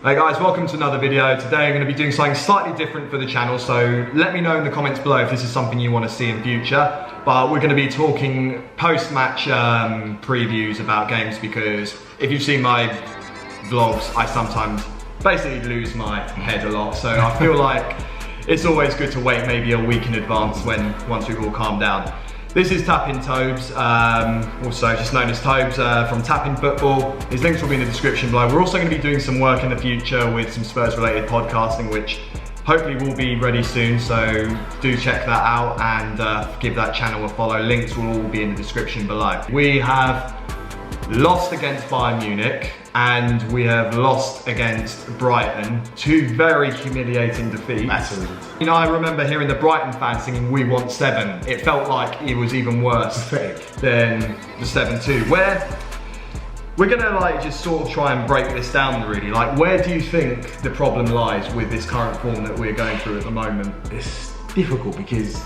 Hey guys, welcome to another video. Today I'm going to be doing something slightly different for the channel, so let me know in the comments below if this is something you want to see in future. But we're going to be talking post-match previews about games, because if you've seen my vlogs, I sometimes basically lose my head a lot, so I feel like it's always good to wait maybe a week in advance once we've all calmed down. This is TapInTobs, also just known as Tobes from TapInFootball. His links will be in the description below. We're also going to be doing some work in the future with some Spurs related podcasting, which hopefully will be ready soon, so do check that out and give that channel a follow. Links will all be in the description below. We have lost against Bayern Munich and we have lost against Brighton. Two very humiliating defeats. Massive. You know, I remember hearing the Brighton fans singing "We Want 7." It felt like it was even worse than the 7-2. Where we're gonna just sort of try and break this down really. Where do you think the problem lies with this current form that we're going through at the moment? It's difficult because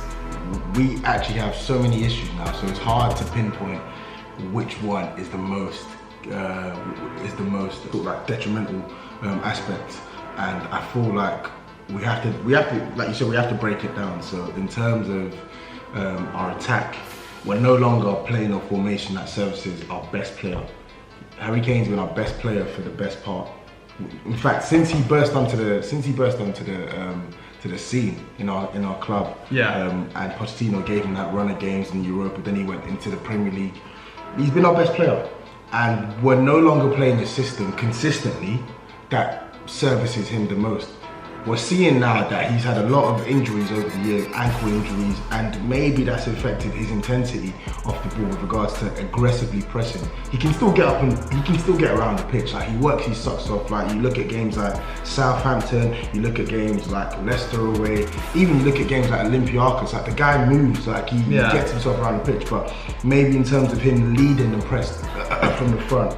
we actually have so many issues now, so it's hard to pinpoint which one is the most detrimental aspect. And I feel like we have to, like you said, we have to break it down. So in terms of our attack, we're no longer playing a formation that services our best player. Harry Kane's been our best player for the best part. In fact, since he burst onto the scene in our club, and Pochettino gave him that run of games in Europe, then he went into the Premier League. He's been our best player, and we're no longer playing a system consistently that services him the most. We're seeing now that he's had a lot of injuries over the years, ankle injuries, and maybe that's affected his intensity off the ball with regards to aggressively pressing. He can still get up and he can still get around the pitch. He works his socks off. You look at games like Southampton, you look at games like Leicester away, even you look at games like Olympiacos. The guy moves, he gets himself around the pitch. But maybe in terms of him leading the press from the front,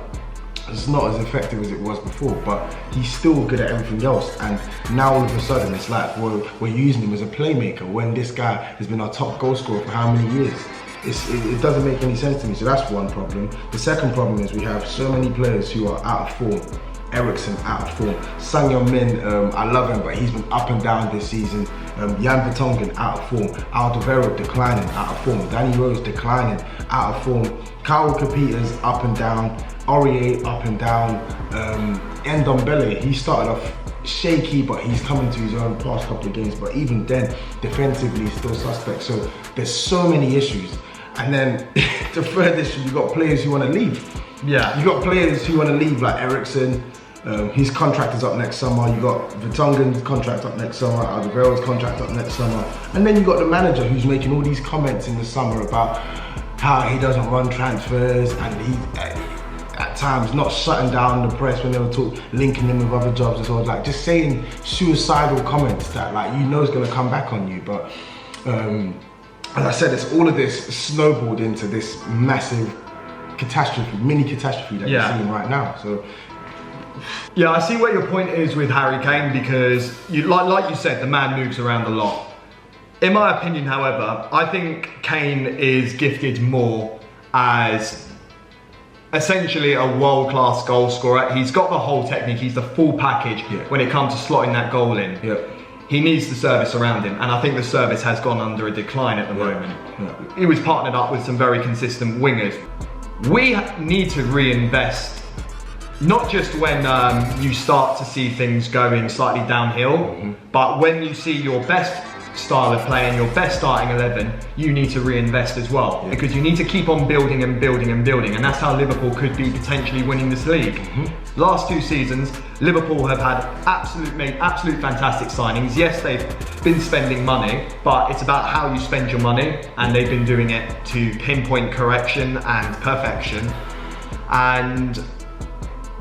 it's not as effective as it was before, but he's still good at everything else. And now all of a sudden it's like we're using him as a playmaker when this guy has been our top goal scorer for how many years? It doesn't make any sense to me, so that's one problem. The second problem is we have so many players who are out of form. Eriksen out of form. Son Heung-min, I love him, but he's been up and down this season. Jan Vertonghen out of form. Alderweireld declining, out of form. Danny Rose declining, out of form. Kyle Walker-Peters up and down. Aurier up and down. Ndombele, he started off shaky, but he's coming to his own past couple of games. But even then, defensively, he's still suspect. So there's so many issues. And then the third issue, you've got players who want to leave. Yeah. You got players who want to leave, like Eriksen. His contract is up next summer. You got Vertonghen's contract up next summer. Alderweireld's contract up next summer. And then you got the manager who's making all these comments in the summer about how he doesn't run transfers, and he at times not shutting down the press when they were linking him with other jobs as well. Just saying suicidal comments that is going to come back on you. But as I said, it's all of this snowballed into this massive mini catastrophe that you're seeing right now. So yeah, I see what your point is with Harry Kane, because like you said, the man moves around a lot. In my opinion, however, I think Kane is gifted more as essentially a world-class goal scorer. He's got the whole technique, he's the full package when it comes to slotting that goal in. He needs the service around him, and I think the service has gone under a decline at the moment. He was partnered up with some very consistent wingers. We need to reinvest, not just when you start to see things going slightly downhill, but when you see your best style of play and your best starting 11, you need to reinvest as well, because you need to keep on building and building and building, and that's how Liverpool could be potentially winning this league. Last 2 seasons, Liverpool have had made absolute fantastic signings. Yes, they've been spending money, but it's about how you spend your money, and they've been doing it to pinpoint correction and perfection. And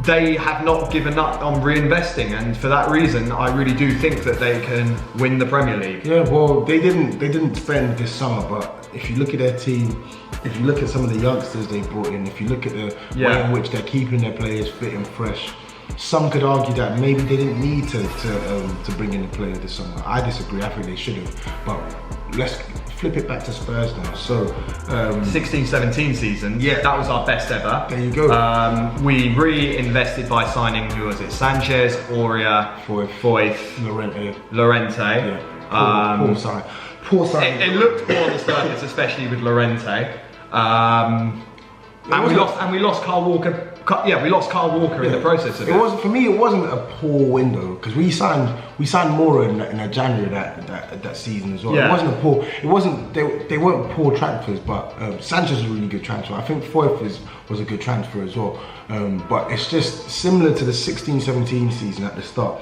they have not given up on reinvesting, and for that reason, I really do think that they can win the Premier League. Yeah, well, they didn't spend this summer, but if you look at their team, if you look at some of the youngsters they brought in, if you look at the way in which they're keeping their players fit and fresh, some could argue that maybe they didn't need to bring in a player this summer. I disagree. I think they should have. But let's flip it back to Spurs now. So 16-17 season, yeah, that was our best ever. There you go. We reinvested by signing, who was it? Sanchez, Aurea, Foyth, Llorente. Yeah. Poor sign. It looked poor on the surface, especially with Llorente. And we lost Carl Walker. Yeah, we lost Carl Walker in the process of it. It wasn't, for me, it wasn't a poor window, because we signed Mora in January that season as well. Yeah. It wasn't a poor. It wasn't. They weren't poor transfers, but Sanchez was a really good transfer. I think Foyth was a good transfer as well. But it's just similar to the 16-17 season at the start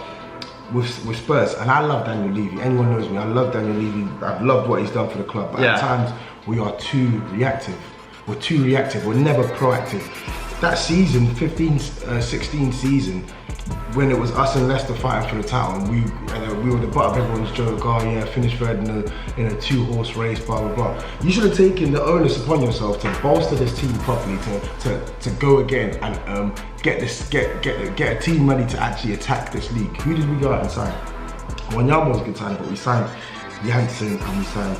with Spurs. And I love Daniel Levy. Anyone knows me. I love Daniel Levy. I've loved what he's done for the club. But at times we are too reactive. We're too reactive. We're never proactive. That season, 15-16 season, when it was us and Leicester fighting for the title, and we were the butt of everyone's joke. Oh yeah, finished third in a 2-horse race, blah blah blah. You should have taken the onus upon yourself to bolster this team properly, to go again and get a team ready to actually attack this league. Who did we go out and sign? Wanyama was a good sign, but we signed Janssen and we signed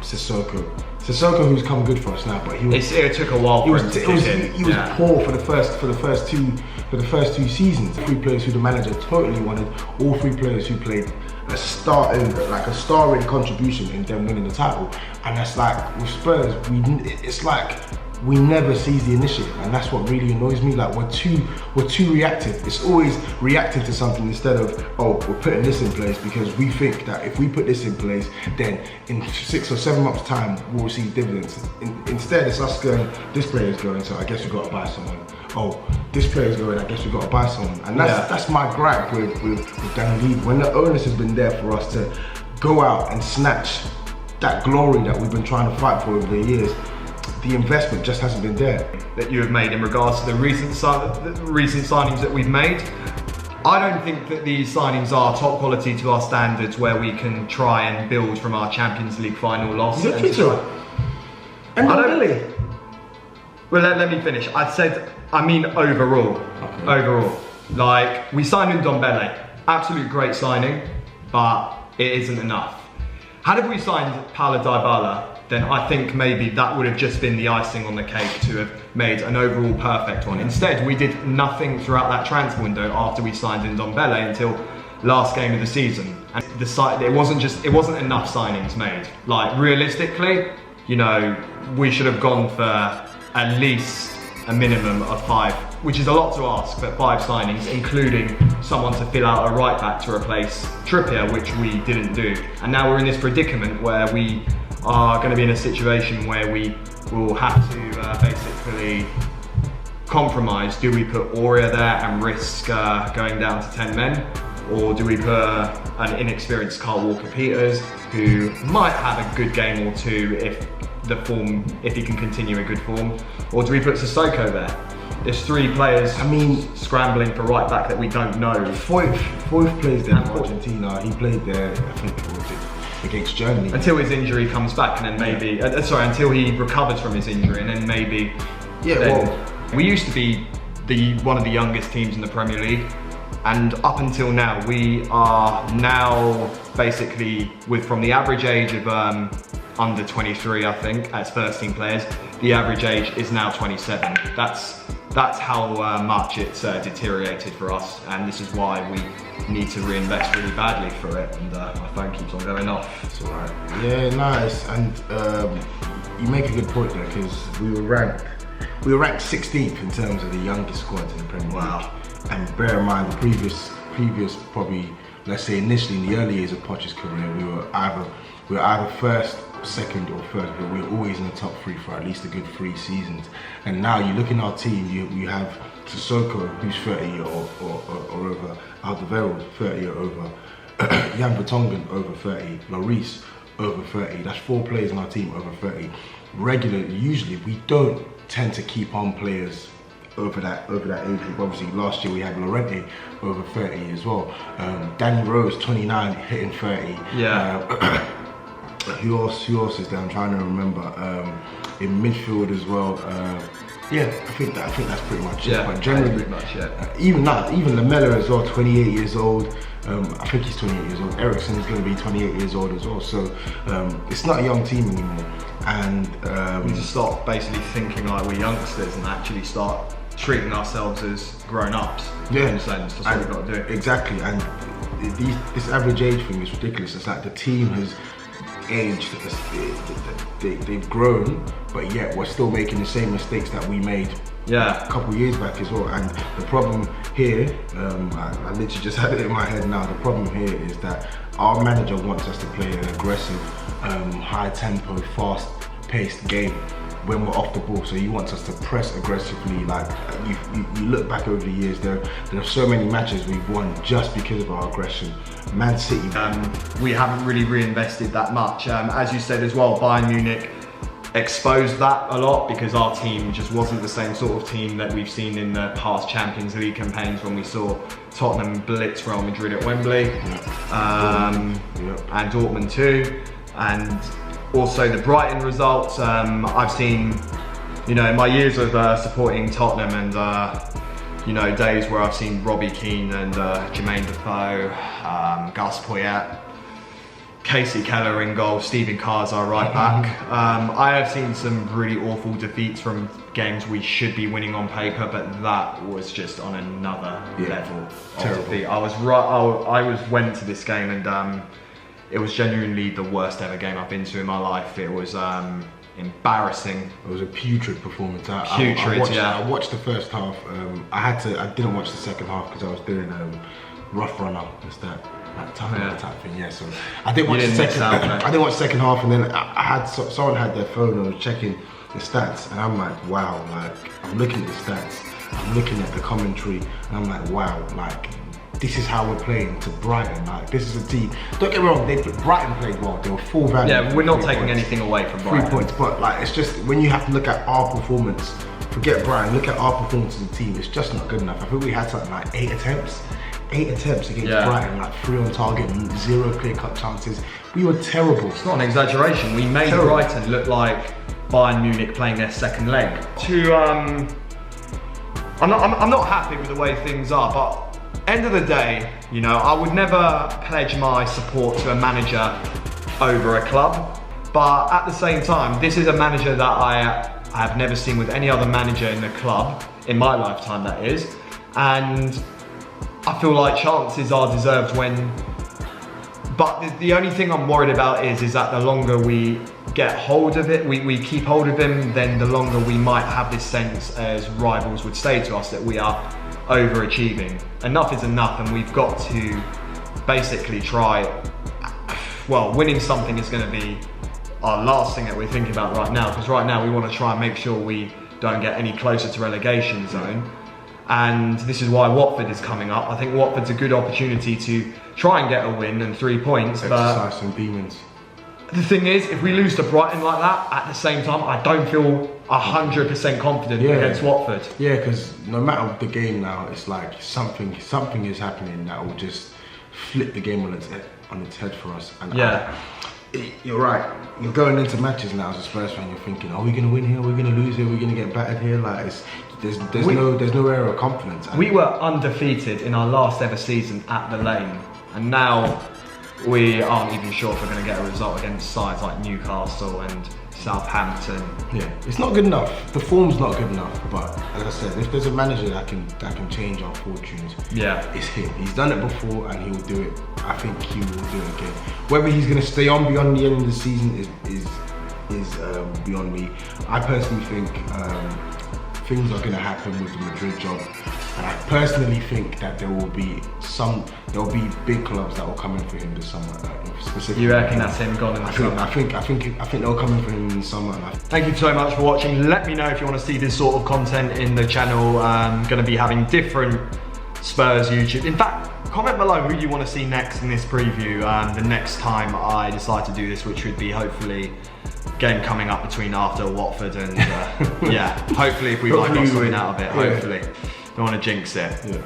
Sissoko. Sissoko, who's come good for us now, but it took a while for him to kick in. He was poor for the first two seasons. 3 players who the manager totally wanted, all 3 players who played a starring contribution in them winning the title. And that's like with Spurs, it's like we never seize the initiative, and that's what really annoys me. Like we're too reactive. It's always reacting to something instead of, oh, we're putting this in place because we think that if we put this in place, then in 6 or 7 months' time we'll receive dividends. Instead, it's us going, this player is going, so I guess we've got to buy someone. Oh, this player is going, I guess we've got to buy someone. And that's my gripe with Daniel Levy. When the onus has been there for us to go out and snatch that glory that we've been trying to fight for over the years, the investment just hasn't been there. That you have made in regards to the recent signings that we've made. I don't think that these signings are top quality to our standards, where we can try and build from our Champions League final loss. You don't think so? And not really? Well, let me finish. I mean overall. Okay. Overall. Like, we signed Ndombele. Absolute great signing, but it isn't enough. Had we signed Paulo Dybala, then I think maybe that would have just been the icing on the cake to have made an overall perfect one. Instead, we did nothing throughout that transfer window after we signed Ndombele until last game of the season. And it wasn't enough signings made. Like, realistically, you know, we should have gone for at least a minimum of 5, which is a lot to ask, but 5 signings, including someone to fill out a right back to replace Trippier, which we didn't do. And now we're in this predicament where we are going to be in a situation where we will have to basically compromise. Do we put Aurea there and risk going down to 10 men? Or do we put an inexperienced Carl Walker-Peters, who might have a good game or two if he can continue a good form? Or do we put Sissoko there? There's 3 players, scrambling for right back that we don't know. Foyth plays there for Argentina. He played there, I think, against Germany. Until his injury comes back, and then maybe, until he recovers from his injury, and then maybe. We used to be one of the youngest teams in the Premier League, and up until now, we are now basically from the average age of under 23, I think, as first team players, the average age is now 27. That's how much it's deteriorated for us, and this is why we need to reinvest really badly for it. And my phone keeps on going off. It's alright. Yeah, nice. And you make a good point there, because we were ranked 16th in terms of the youngest squads in the Premier League. Wow. And bear in mind, the previous probably, let's say initially in the early years of Poch's career, we were either first, second or third, but we were always in the top 3 for at least a good 3 seasons. And now you look in our team, you have Sissoko, who's 30 or over, Alderweireld 30 or over, Jan Vertonghen over 30, Lloris over 30. That's 4 players in our team over 30. Regularly, usually we don't tend to keep on players over that age group. Obviously last year we had Llorente over 30 as well. Danny Rose 29 hitting 30. Yeah. Who else is there? I'm trying to remember. In midfield as well. Yeah, I think that's pretty much it. But generally, pretty much, yeah. Even Lamella as well, 28 years old. I think he's 28 years old. Eriksen's going to be 28 years old as well. So it's not a young team anymore. And we need to stop basically thinking like we're youngsters and actually start treating ourselves as grown-ups. Yeah, in a sense. That's what we've got to do. Exactly. And this average age thing is ridiculous. It's like the team has aged, they've grown, but yet we're still making the same mistakes that we made a couple of years back as well. And the problem here, I literally just had it in my head now, the problem here is that our manager wants us to play an aggressive, high tempo, fast paced game when we're off the ball. So he wants us to press aggressively. Like you look back over the years, there are so many matches we've won just because of our aggression. Man City, we haven't really reinvested that much. As you said as well, Bayern Munich exposed that a lot because our team just wasn't the same sort of team that we've seen in the past Champions League campaigns when we saw Tottenham blitz Real Madrid at Wembley, and Dortmund too, and also the Brighton results. I've seen, you know, in my years of supporting Tottenham and you know, days where I've seen Robbie Keane and Jermaine Defoe, Gus Poyet, Casey Keller in goal, Stephen Carr's our right back. I have seen some really awful defeats from games we should be winning on paper, but that was just on another level of defeat. I went to this game and it was genuinely the worst ever game I've been to in my life. It was embarrassing. It was a putrid performance. I watched the first half. I didn't watch the second half because I was doing rough runner. It's that type thing. Yeah. So I didn't watch the second. I didn't watch the second half, and then I had someone had their phone and was checking the stats, and I'm like, wow. Like I'm looking at the stats, I'm looking at the commentary, and I'm like, wow. Like this is how we're playing to Brighton. Like this is a team. Don't get me wrong. Brighton played well. They were full value. Yeah, we're not taking anything away from Brighton. 3 points, but like it's just when you have to look at our performance. Forget Brighton. Look at our performance as a team. It's just not good enough. I think we had something like 8 attempts against Brighton, like 3 on target, 0 clear-cut chances. We were terrible. It's not an exaggeration. We made Brighton look like Bayern Munich playing their second leg. I'm not happy with the way things are, but end of the day, you know, I would never pledge my support to a manager over a club. But at the same time, this is a manager that I have never seen with any other manager in the club, in my lifetime that is. And I feel like chances are deserved but the only thing I'm worried about is that the longer we get hold of it, we keep hold of him, then the longer we might have this sense, as rivals would say to us, that we are overachieving. Enough is enough, and we've got to basically try, well, winning something is going to be our last thing that we're thinking about right now, because right now we want to try and make sure we don't get any closer to relegation zone. And this is why Watford is coming up. I think Watford's a good opportunity to try and get a win and 3 points. Exercise some demons. The thing is, if we lose to Brighton like that, at the same time, I don't feel 100% confident against Watford. Yeah, because no matter the game now, it's like something is happening that will just flip the game on its head for us. And you're right. You're going into matches now as a Spurs fan. You're thinking, are we going to win here? Are we going to lose here? Are we going to get battered here? Like there's no area of confidence. We were undefeated in our last ever season at the Lane, and now we aren't even sure if we're going to get a result against sides like Newcastle and Southampton. Yeah, it's not good enough. The form's not good enough. But as I said, if there's a manager that can change our fortunes, it's him. He's done it before, and he will do it. I think he will do it again. Whether he's going to stay on beyond the end of the season is beyond me. I personally think things are going to happen with the Madrid job, and I personally think that there will be big clubs that will come in for him this summer. Specifically, you reckon that's him gone in the summer? I think they'll come in for him in the summer. Thank you so much for watching. Let me know if you want to see this sort of content in the channel. I'm going to be having different Spurs YouTube. In fact, comment below who you want to see next in this preview. The next time I decide to do this, which would be hopefully game coming up between after Watford and hopefully if we might got something out of it. Hopefully, don't want to jinx it.